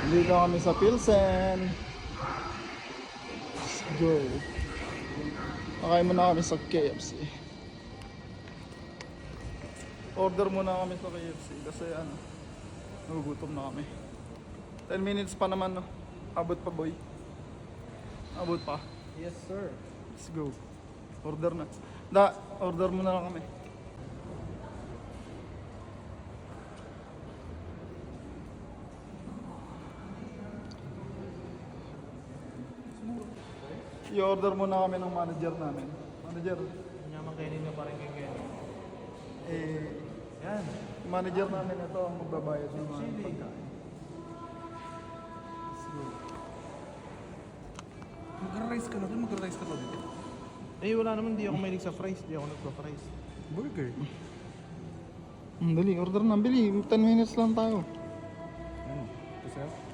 Dito kami sa Pilsen. Let's go. Nakain muna kami sa KFC. Order muna kami sa KFC kasi ano, nagugutom na kami. 10 minutes pa naman, no? Abot pa, boy. Abot pa. Yes, sir. Let's go. Order na. Order muna lang kami. I-order muna kami ng manager namin. Manager, Nyaman kayo ninyo pa rin kayo. Yan. manager namin ito ang magbabayad ng mga pagkain. Let's go. Magra-rice ka na dun, magra-rice ka na dito. Eh, wala naman. Di ako mahilig sa fries. Di ako nagpa-fries. Burger. Dali, order na. Bili, 10 minutes lang tayo. Ito sir?